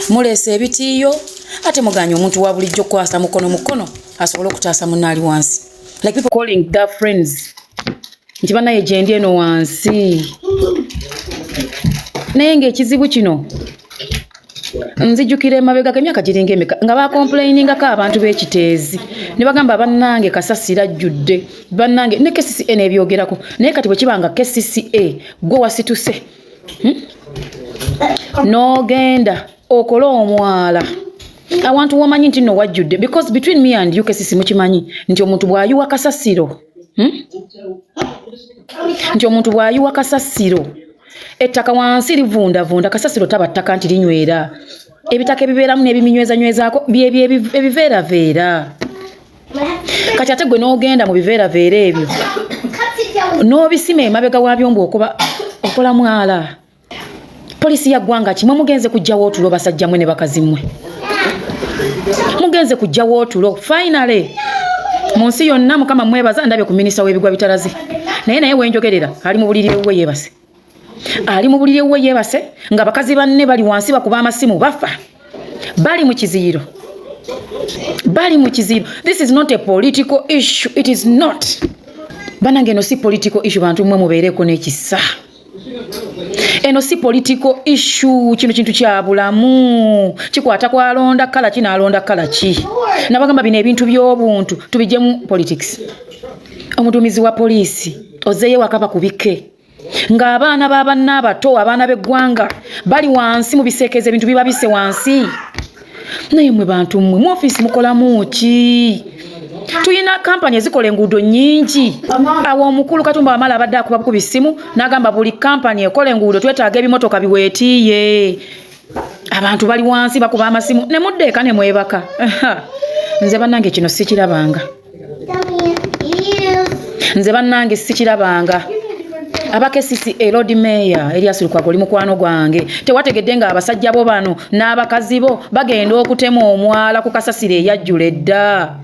mulese ebitiyo ate muganya omuntu wa bulijjo kwasa mukono asobola okutaasa munali wansi like people calling their friends nti banaye gyendi eno wansi naye ng'ekizibu kino nzijjukira emabega g'emyaka giringa emeka nga bakomplainingako abantu b'ekiteezi ne bagamba bannange Kasasiro ajjudde bannange ne KCCA n'ebyogerako naye kati bwe kibanga KCCA gwe wasituse n'ogenda okola omwala abantu wamanyi nti nno wajjudde because between me and you KCCA mukimanyi nti omuntu bw'ayiwa Kasasiro nti omuntu bw'ayiwa Kasasiro ettaka wansi livundavunda Kasasiro taba ttaka nti linywera ebitaka ebibeeramu n'ebiminywezaako ebiveeraveera kati ate gwe n'ogenda mu biveeraveera ebyo n'obisima emabega waabyo mbw'okuba okola mwala poliisi ya ggwanga kimwe mugenze kujjawo otulo basajja mwe ne bakazi mmwe mugenze kujjawo otulo finally mu nsi yonna Mukama mwebaza ndabye ku minisita w'ebigwa bitalaze naye wenjogerera ali mu buliri bwe yeebase ali mu buliri bwe yeebase nga bakazi banne bali wansi bakuba amasimu bafa bali mu kiziiro this is not a political issue it is not banange no si political issue bantu mmwe mubeereko n'ekisa eno si political issue kino kintu kya bulamu kikwata ku alonda kala ki n'alonda kala ki nabagamba bino ebintu by'obuntu tubijjemu politics omuduumizi wa poliisi ozeeyo wakaba kubike ng'abaana b'abanna abato abaana b'eggwanga bali wansi mu biseekezo ebintu biba bise wansi naye mmwe bantu mmwe mu ofiisi mukolamu ki tuyina kampani ezikola enguudo nnyingi awo omukulu Katumba Wamala abadde akuba ku bisimu n'agamba buli kampani ekola enguudo twetaaga ebimotoka biweetiiye abantu bali wansi bakuba amasimu ne muddeeka ne mwebaka nze bannange kino sikirabanga aba KCCA Lord Mayor Elias Lukwago oli mukwano gwange tewategedde nga abasajja bo bano n'abakazi bo bagenda okutema omwala ku Kasasiro eyajjula edda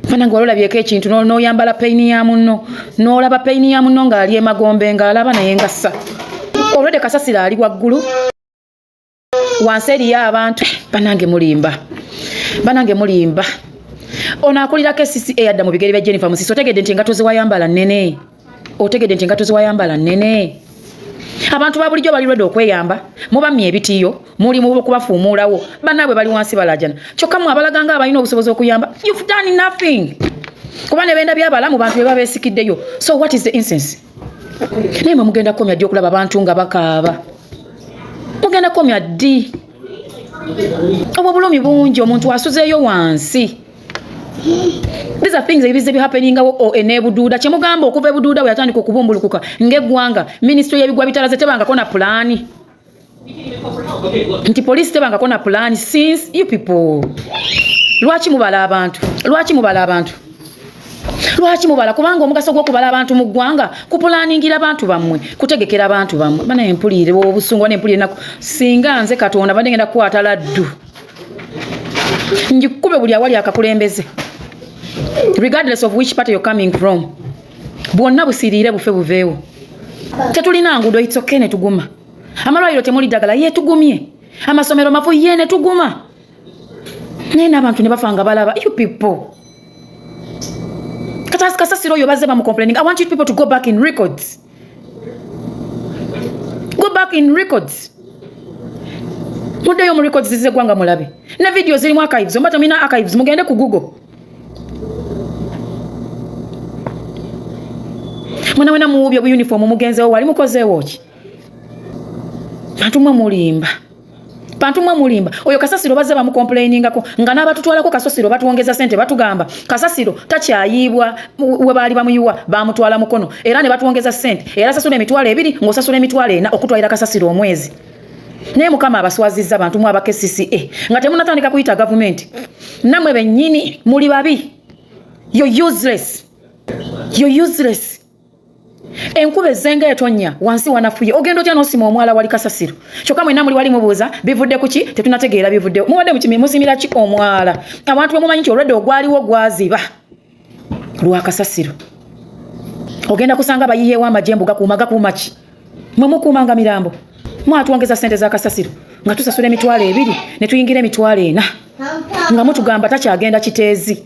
fanange ololabyeko ekintu n'oyambala peyini ya munno n'olaba peyini ya munno ng'ali emagombe ng'alaba naye ngassa olwedde Kasasiro ali waggulu wansi eriyo abantu banange mulimba ono akulira KCCA yadda mu bigere bya Jennifer Musisi otegedde nti engato ze wayambala nnene abantu ba bulijjo bali lwedde okweyamba mubamye ebitiyo muli mu kubafuumuulawo bannaabwe bali wansi balajana kyokka mu abalaganga abalina obusobozi okuyamba you've done nothing kuba ne benda byabalamu bantu be babeesikiddeyo so what is the instance naye mwe mugenda komya ddi okulaba abantu nga bakaaba mugenda komya ddi obwo bulumi bungi omuntu asuzeeyo wansi. These are things ebize happening o enebududa chemugamba okuva ebududa yatandika okubumbulukuka ngeggwanga ministry yebigwa bitalaze tebanga kona plani nti police tebanga kona plani since you people lwaki mubala kubanga omugaso gwo kubala abantu mu ggwanga kupulaningira abantu bamwe kutegekera abantu bamwe bana empulire obusungu ne empulire nako singa nze Katonda bande ngenda kwata laddu njikube buli awali akakulembeze regardless of which party you're coming from bwonna busirire bufe buveewo tetulina ngudo it's okay ne tuguma amalwaliro temuli ddagala ye tugumye amasomero mafu ye ne tuguma nena abantu ne bafanga balaba you people Kasasiro oyo bazze bamu complaining. I want you people to go back in records. Mudeyo mu records zize gwanga mulabe. Na video ziri mu archives. Mbata mina archives mugende ku Google. Mwana wena mu ubyo uniform mugenze wali mukozeewo ki. Bantu mwa mulimba. Oyo Kasasiro bazze bamu complainingako nga nabatutwalako Kasasiro batuongeza sente batugamba Kasasiro takyayibwa we bali bamuyuwa bamutwala mukono era ne batuongeza sente era sasula emitwalo 2 ngosasula emitwalo 4 okutwalira Kasasiro omwezi. Naye Mukama abaswazizza bantu mwa aba KCCA nga temunatandika kuyita government namwe bennyini muli babi. You're useless. Enkube zenga etonya wansi wanafuye ogendo tya nosima omwala wali Kasasiro kyokka mwe namuli wali mubuuza bivudde kuki tetunategeera bivudde muwadde mukimi musimira ki omwala abantu bamumanyi ki olwedde ogwaliwo gwaziba lwa Kasasiro ogenda kusanga bayiyewo amajembo gakuuma ki mwe mukuumanga mirambo mwatuongeza sente za Kasasiro nga tusasula emitwalo 2 ne tuyingira emitwalo 4 nga mutugamba takyagenda Kiteezi.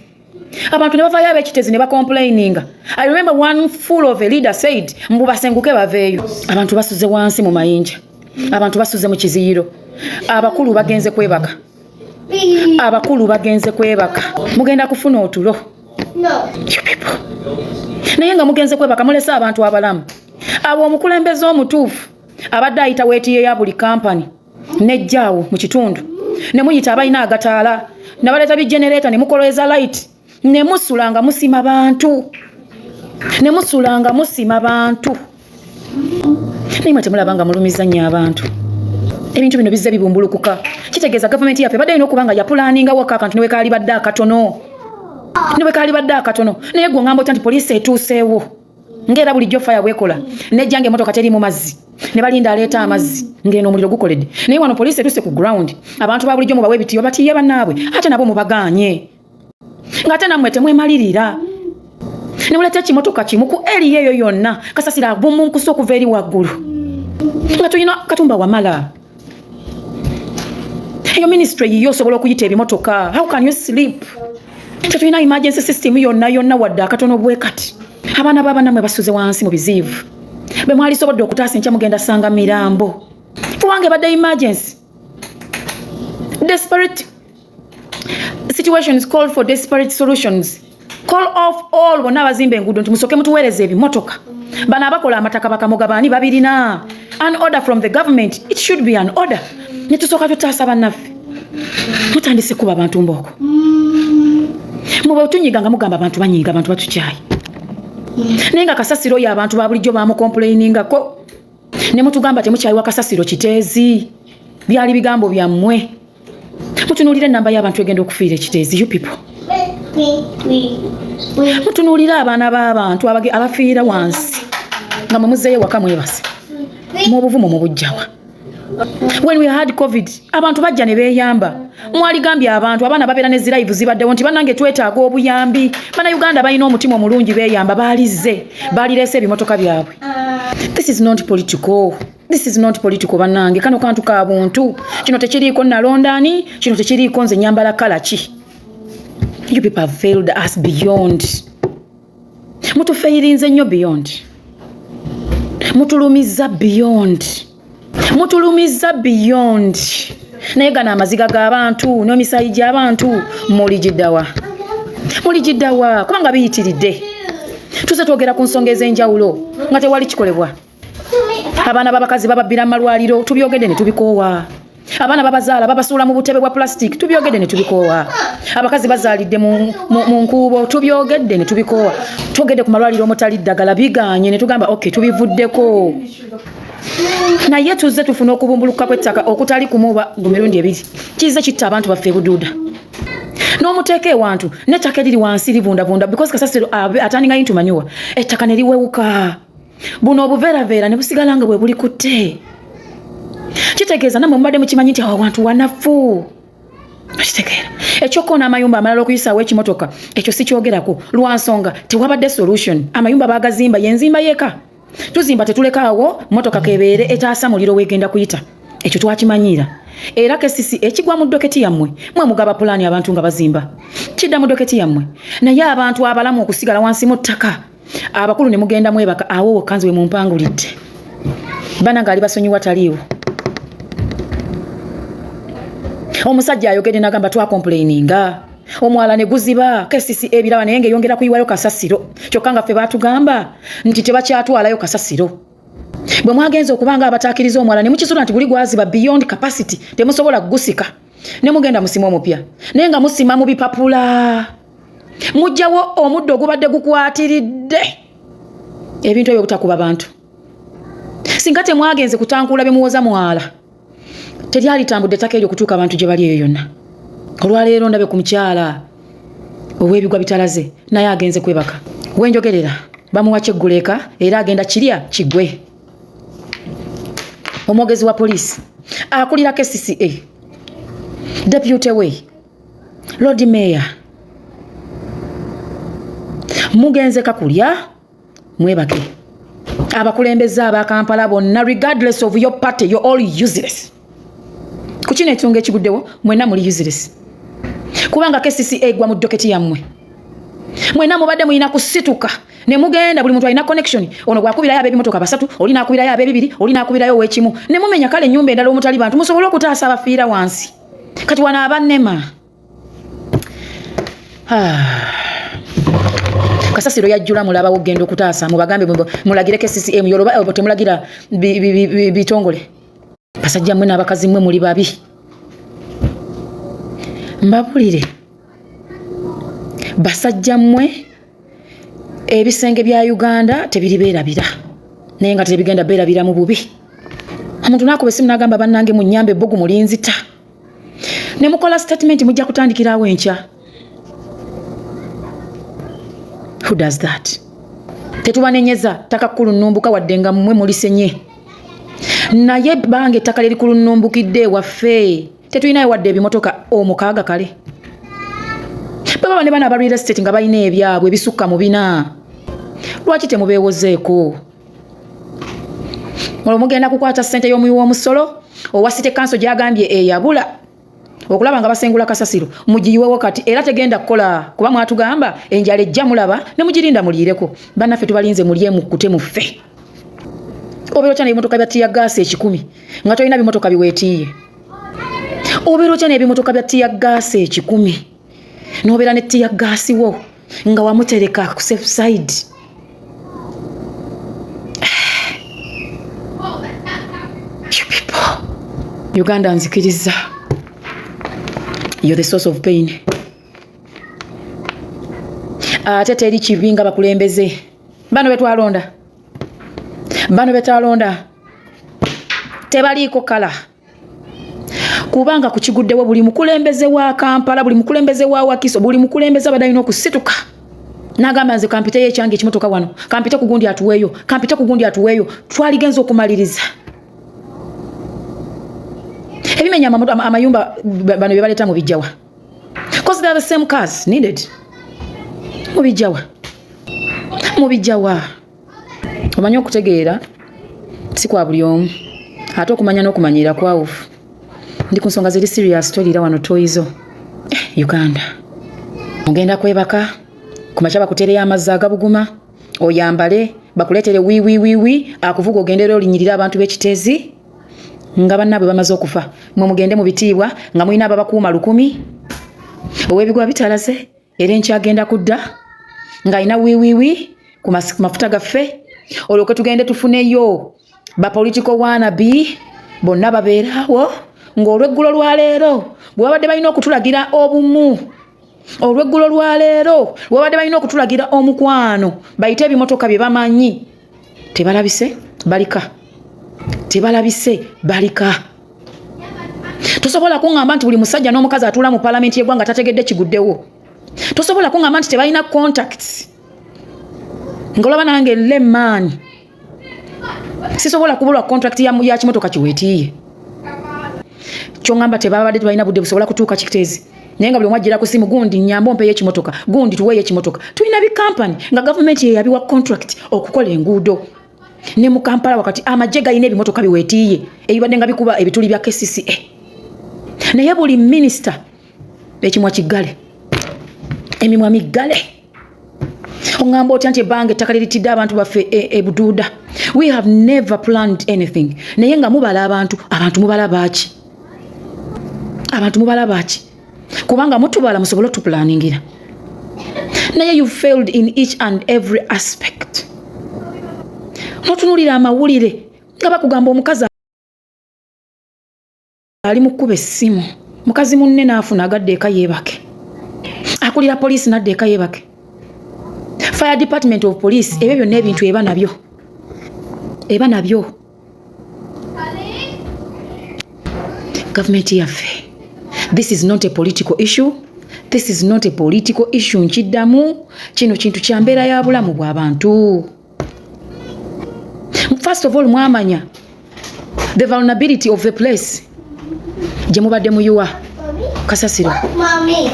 Abantu ne bavaayo ab'Ekiteezi ne bacomplaininga. I remember one full of a leader said mbubasenguke baveeyo. Abantu basuze wansi mu mayinja, abantu basuze mu kiziyiro, abakulu bagenze kwebaka, abakulu bagenze kwebaka. Mugenda kufuna otulo. You people. Naye nga mugenze kwebaka mulese abantu abalamu. Abo omukulembeze omutuufu abadde ayita weetiye ya buli kampani nejjaawo mu kitundu ne muyita abalina agataala nabaleeta bigenereta ne mukoloweza light ne musulanga musima bantu, ne musulanga musima bantu. Naye mwe temulabanga mulumiza nnyo abantu. Ebintu bino bizze bibumbulukuka. Kitegeeza gavumenti yaffe badde ino okubanga yapulaninga waka akantu ne wekaali badde akatono. Ne wekaali badde akatono. Naye gwe ngamba nti poliisi etuuseewo. Ngera bulijjo fire bwekola. Nejjange emotoka teri mu mazzi. Ne balinda aleeta amazzi ngeno omuliro gukoledde. Naye wano poliisi etuse ku ground. Abantu ba bulijjo mubawe ebitiyo batiye bannaabwe. Ate nabo mubagaanye. Ngate namwe temwemalirira. Ne muleta ekimotoka kimu ku eri eyo yonna kasasira bumu nkusa okuva eri waggulu. Nga tulina Katumba Wamala. Eyo ministry yiyo osobola okuyita ebimotoka. How can you sleep? Tetulina emergency system yonna wadde akatono bwe kati. Abaana b'abannammwe basuze wansi mu biziivu. Be mwali sobodde okutaasa enkya mugenda sanga mirambo. Kuwange badde emergency. Desperate situations call for desperate solutions. Call off all bonna abazimba enguudo nti musoke mutuweereza ebimotoka. Bano abakola amataka bakamugabani babirina. An order from the government. It should be an order. Ne tusooka tutaasa bannaffe. Mutandise kuba abantu mbooko. Mube tunyiga nga mugamba abantu banyiga abantu batukyayi. Naye nga kasasiro oyo abantu ba bulijjo bamucomplainingako. Ne mutugamba temukyayiwa kasasiro Kiteezi. Byali bigambo byammwe. Mutunuulire ennamba y'abantu egenda okufiira Kiteezi, you people. Mutunuulire abaana b'abantu abafiira wansi nga mumuzeeyo waka mwebase mu buvumu mu bujjawa. When we had COVID, abantu bajja ne beeyamba. Mwaligambye abantu abaana babeera ne zilive zibaddewo nti bannange twetaaga obuyambi. Bannayuganda balina omutima omulungi beeyamba, baalize baalireese ebimotoka byabwe. This is not political. This is not political bannange. Kano kantu ka buntu. Kino tekiriiko nalondani, kino tekiriiko nze nyambala kala ki. You people have failed us beyond. Mutufeeyirinze nnyo beyond. Mutulumiza beyond. Mutulumiza beyond. Naye gana amaziga g'abantu n'emisayi gy'abantu muligiddawa. Muligiddawa kubanga biyitiridde. Tuze twogera ku nsonga ez'enjawulo nga tewali kikolebwa. Abaana b'abakazi bababbira mu malwaliro tubyogedde ne tubikoowa. Abaana babazaala babasuula mu butebe bwa plastic tubyogedde ne tubikoowa. Abakazi bazaalidde mu nkuubo tubyogedde ne tubikoowa. Twogedde ku malwaliro omutali ddagala biganye ne tugamba okay tubivuddeko. Naye tuze tufuna okubumbuluka kw'ettaka okutali kumuba mirundi 2. Kize kitta abantu baffe buduuda. N'omuteeka ewantu n'ettaka eriri wansi livundavunda because kasasiro atandinga into manure. Ettaka ne liwewuka. Buno obuveeraveera ne busigala nga bwe buli kutte. Kitegeeza namwe mubadde mukimanyi nti awo abantu wanafu. Kitegeera. Ekyokoona amayumba amalala okuyisaawo ekimotoka ekyo si kyogerako lwa nsonga tewabadde solution. Amayumba baagazimba yenzimba yeeka. Tuzimba tetulekaawo motoka kebeere etaasa muliro wegenda kuyita. Ekyo twakimanyira. Era kesisi ekigwa mu doketi yammwe mwe mugaba pulaani abantu nga bazimba. Kidda mu doketi yammwe. Naye abantu abalamu okusigala wansi mu ttaka. Abakulu ne mugenda mwebaka awo kanzi we mumpangulidde. Bananga ali basonyiwa taliiwo. Omusajja ayogedde n'agamba twakomplaininga. Omwala ne guziba kesisi ebiraba naye ngeyongera kuyiwayo kasasiro. Kyokka nga ffe baatugamba nti tebakyatwalayo kasasiro. Bwe mwagenze okubanga abataakiriza omwala ne mukizula nti guli gwaziba beyond capacity temusobola kugusika. Ne mugenda musima omupya. Naye nga musima mu bipapula. Mujjawo omuddo ogubadde gukwatiridde. Ebintu ebyo butakuba bantu. Singa temwagenze kutankula bemuwoza mwala. Teryali tambudde ettaka eryo kutuuka abantu gye bali eyo yonna. Olwaleero ndabe ku mukyala ow'ebigwa bitalaze naye agenze kwebaka. Wenjogerera bamuwa kyegguleka era agenda kirya kigwe. Omwogezi wa poliisi akulira KCCA Deputy we Lord Mayor mugenze kakulya mwebake. Abakulembeze aba Kampala bonna regardless of your party you're all useless. Kuchina ekyonge ekiguddewo mwena muli useless. Kubanga KCCA gwa mu doketi yammwe. Mwena mubadde muyina kusituka ne mugenda buli muntu alina connection. Ono gwakubirayo ab'ebimotoka basatu, oli nakubirayo ab'ebibiri, oli nakubirayo ow'ekimu. Ne mumenya kale ennyumba endala omutali bantu musobole okutaasa abafiira wansi. Kati wana abannema. Kasasiro yajjula mulaba ogenda okutaasa mubagambe mulagire KCCA yoloba obo temulagira bitongole. Basajja mmwe n'abakazi mmwe muli babi. Mbabulire. Basajja mmwe ebisenge bya Uganda tebiribeerabira. Naye nga tebigenda beerabira mu bubi. Omuntu nakuba essimu n'agamba bannange munnyambe ebbugu mulinzita. Ne mukola statement mujja kutandikirawo enkya. Who does that? Tetubanenyeza taka kkulu nnumbuka wadde nga mmwe mulisenye. Naye bange ettaka liri ku lunnumbukidde waffe. Tetulinayo wadde ebimotoka omukaaga kale. Baba ne bana ba real estate nga balina ebyabwe ebisukka mu bina. Lwaki temubeewozeeko? Olwo mugenda kukwata ssente y'omuwi w'omusolo owa City Council gy'agambye eyabula okulaba nga basengula kasasiro mugiyiwewo kati era tegenda kukola kuba mwatugamba enjala ejja mulaba ne mugirinda muliireko. Bannaffe tubalinze mulye mukkute muffe. Obeera kyane ebimotoka bya tiya gaasi 10 nga tolina bimotoka biweetiiye. Obeera kyane ebimotoka bya tiya gaasi 10 n'obeera ne tiya gaasi wo nga wamutereka ku safe side. You people. Uganda nzikiriza. You're the source of pain. Ate teri kibi nga bakulembeze. Bano betwalonda. Bano betalonda. Tebaliiko kala. Kubanga kukiguddewo buli mukulembeze wa Kampala, buli mukulembeze wa Wakiso, buli mukulembeze abadalina okusituka. Nagamba nze kampite y'ekyange ekimotoka wano. Kampite ku gundi atuweeyo. Kampite ku gundi atuweeyo. Twaligenza okumaliriza. Ebimenya amayumba bano byebaleta mu bijjawa. Because they are the same cars needed. Mu bijjawa. Mu bijjawa. Omanyi okutegeera si kwa buli omu. Ate okumanya n'okumanyira kwawufu. Ndi ku nsonga ziri serious tolira wano toyizo. Uganda. Ogenda kwebaka kumakya bakutereyo amazzi agabuguma oyambale bakuleetere wi akuvuga ogendera olinyirira abantu b'ekiteezi nga bannabwe bamaze okufa mwe mugende mu bitiibwa nga mulina ababakuuma 1000 ow'ebigwa bitalaze era enkyagenda kudda nga alina wi ku mafuta gaffe olwoke tugende tufuneyo ba political wannabe bonna babeerawo ng'olweggulo lwa leero bwe babadde balina okutulagira obumu olweggulo lwa leero bwe babadde balina okutulagira omukwano bayite ebimotoka bye bamanyi tebalabise balika tebalabise balika. Tosobola kungamba nti buli musajja n'omukazi atula mu parliament y'eggwanga tategedde kiguddewo. Tosobola kungamba nti tebalina contacts. Ngolaba nange lemman. Sisobola kubulwa contract ya kimotoka kiweetiye. Kyongamba tebabadde tebalina budde busobola kutuuka kiteezi. Naye nga buli omu ajjira ku simu gundi nnyambo mpeyo ekimotoka gundi tuweeyo ekimotoka. Tulina bi company nga government ye yabiwa contract okukola enguudo. Ne mu Kampala wakati amagye galina ebimotoka biweetiye ebibadde nga bikuba ebituli bya KCCA. Naye buli minister ekimwa kiggale emimwa miggale ongamba otya nti ebbanga ettaka liritidde abantu baffe ebuduuda. We have never planned anything. Naye nga mubala abantu mubala baaki abantu mubala baaki kubanga mutubala musobole otupulaningira. Naye you failed in each and every aspect. Notunulira amawulire nga bakugamba omukazi ali mukuba essimu mukazi munne naafuna agadde eka yeebake akulira poliisi nadde eka yeebake fire department of police ebyo byonna ebintu eba nabyo government yaffe. This is not a political issue. This is not a political issue nkiddamu kino kintu kya mbeera ya bulamu bw'abantu. First of all, mwamanya the vulnerability of the place. Jemubadde muyuwa kasasiro. Mommy.